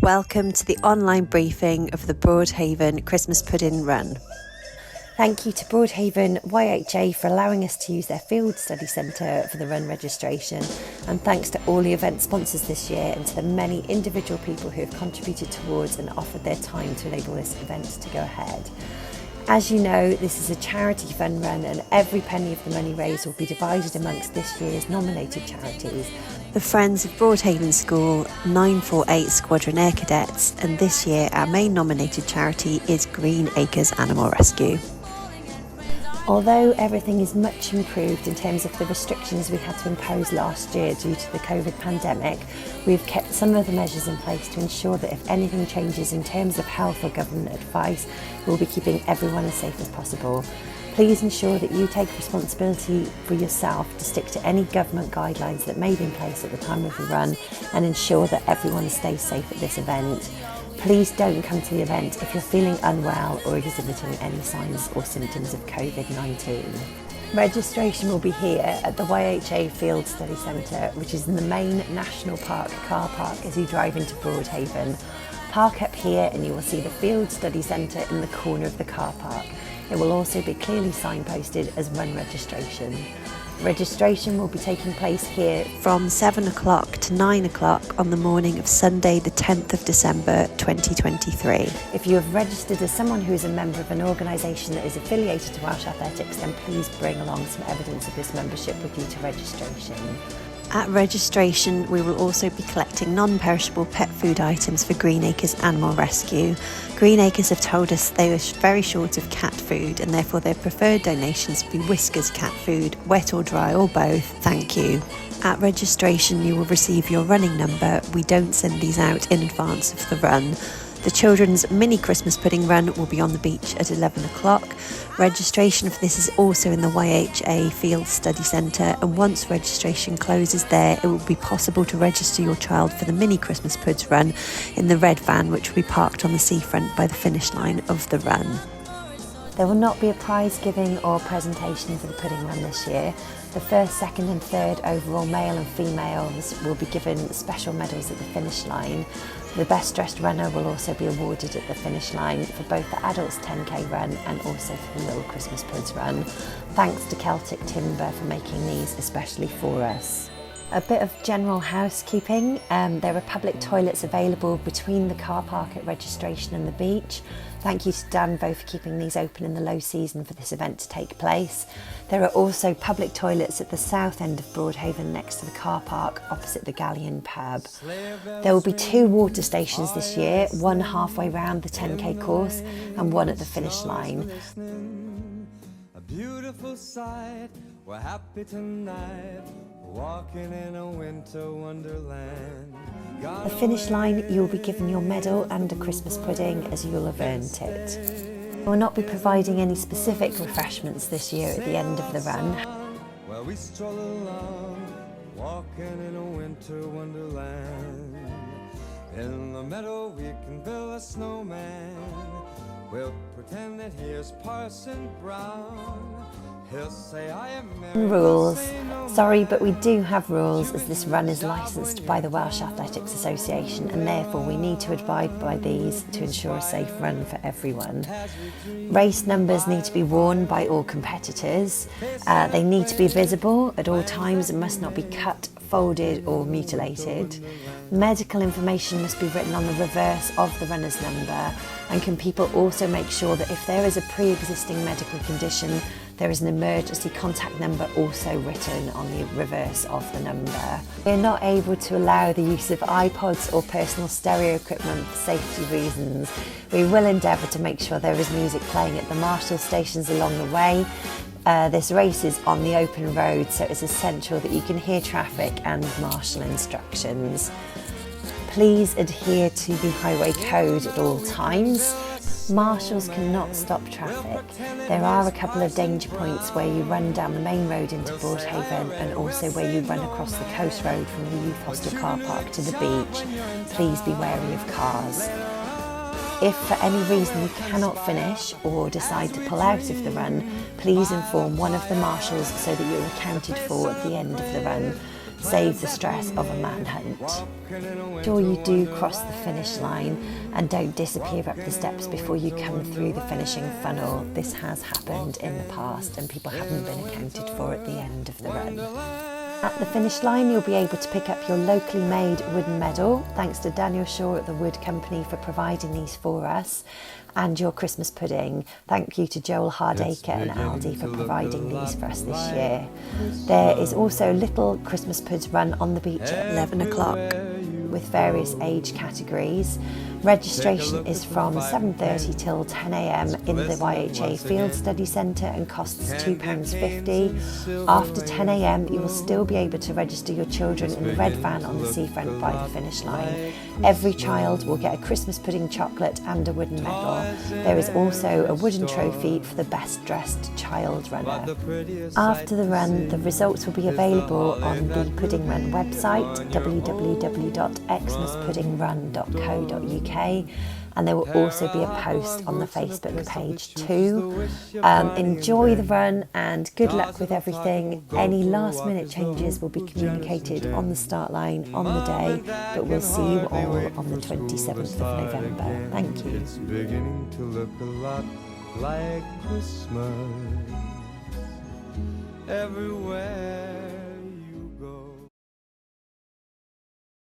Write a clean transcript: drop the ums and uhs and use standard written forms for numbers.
Welcome to the online briefing of the Broadhaven Christmas Pudding Run. Thank you to Broadhaven YHA for allowing us to use their Field Study Centre for the run registration, and thanks to all the event sponsors this year and to the many individual people who have contributed towards and offered their time to enable this event to go ahead. As you know, this is a charity fun run and every penny of the money raised will be divided amongst this year's nominated charities: the Friends of Broadhaven School, 948 Squadron Air Cadets, and this year our main nominated charity is Green Acres Animal Rescue. Although everything is much improved in terms of the restrictions we had to impose last year due to the COVID pandemic, we've kept some of the measures in place to ensure that if anything changes in terms of health or government advice, we'll be keeping everyone as safe as possible. Please ensure that you take responsibility for yourself to stick to any government guidelines that may be in place at the time of the run and ensure that everyone stays safe at this event. Please don't come to the event if you're feeling unwell or exhibiting any signs or symptoms of COVID-19. Registration will be here at the YHA Field Study Centre, which is in the main National Park car park as you drive into Broadhaven. Park up here and you will see the Field Study Centre in the corner of the car park. It will also be clearly signposted as run registration. Registration will be taking place here from 7 o'clock to 9 o'clock on the morning of Sunday the 10th of December 2023. If you have registered as someone who is a member of an organisation that is affiliated to Welsh Athletics, then please bring along some evidence of this membership with you to registration. At registration, we will also be collecting non-perishable pet food items for Green Acres Animal Rescue. Green Acres have told us they are very short of cat food and therefore their preferred donations will be Whiskers cat food, wet or dry or both, thank you. At registration, you will receive your running number. We don't send these out in advance of the run. The children's mini Christmas pudding run will be on the beach at 11 o'clock. Registration for this is also in the YHA Field Study Centre, and once registration closes there, it will be possible to register your child for the mini Christmas puds run in the red van, which will be parked on the seafront by the finish line of the run. There will not be a prize giving or presentation for the pudding run this year. The first, second and third overall male and females will be given special medals at the finish line. The best dressed runner will also be awarded at the finish line for both the adults 10k run and also for the little Christmas puds run. Thanks to Celtic Timber for making these especially for us. A bit of general housekeeping. There are public toilets available between the car park at registration and the beach. Thank you to Danvo for keeping these open in the low season for this event to take place. There are also public toilets at the south end of Broadhaven next to the car park opposite the Galleon pub. There will be 2 water stations this year, one halfway round the 10k course and one at the finish line. A beautiful sight, we're happy tonight, walking in a winter wonderland. At the finish line, you will be given your medal and a Christmas pudding as you will have earned it. We will not be providing any specific refreshments this year at the end of the run. Well, we stroll along, walking in a winter wonderland. In the meadow we can build a snowman. We'll pretend that here's Parson Brown. He'll say, I am married. Rules. Sorry, but we do have rules as this run is licensed by the Welsh Athletics Association and therefore we need to abide by these to ensure a safe run for everyone. Race numbers need to be worn by all competitors. They need to be visible at all times and must not be cut, folded or mutilated. Medical information must be written on the reverse of the runner's number, and can people also make sure that if there is a pre-existing medical condition, there is an emergency contact number also written on the reverse of the number. We are not able to allow the use of iPods or personal stereo equipment for safety reasons. We will endeavour to make sure there is music playing at the marshal stations along the way. This race is on the open road, so it's essential that you can hear traffic and marshal instructions. Please adhere to the highway code at all times. Marshals cannot stop traffic. There are a couple of danger points where you run down the main road into Broadhaven and also where you run across the coast road from the youth hostel car park to the beach. Please be wary of cars. If for any reason you cannot finish or decide to pull out of the run, please inform one of the marshals so that you're accounted for at the end of the run. save the stress of a manhunt. Sure you do cross the finish line and don't disappear up the steps before you come through the finishing funnel. This has happened in the past and people haven't been accounted for at the end of the run. At the finish line, you'll be able to pick up your locally made wooden medal, thanks to Daniel Shaw at the Wood Company for providing these for us, and your Christmas pudding. Thank you to Joel Hardacre and Aldi for providing these for us this year. There is also a little Christmas puds run on the beach at 11 o'clock with various age categories. Registration is from 7:30 till 10 a.m. in the YHA Field Study Centre and costs £2.50. After 10 a.m. you will still be able to register your children in the red van on the seafront by the finish line. Every child will get a Christmas pudding chocolate and a wooden medal. There is also a wooden trophy for the best dressed child runner. After the run, the results will be available on the Pudding Run website, www.xmaspuddingrun.co.uk. And there will also be a post on the Facebook page too. Enjoy the run and good luck with everything. Any last minute changes will be communicated on the start line on the day, but we'll see you all on the 27th of November. Thank you. It's beginning to look a lot like Christmas everywhere.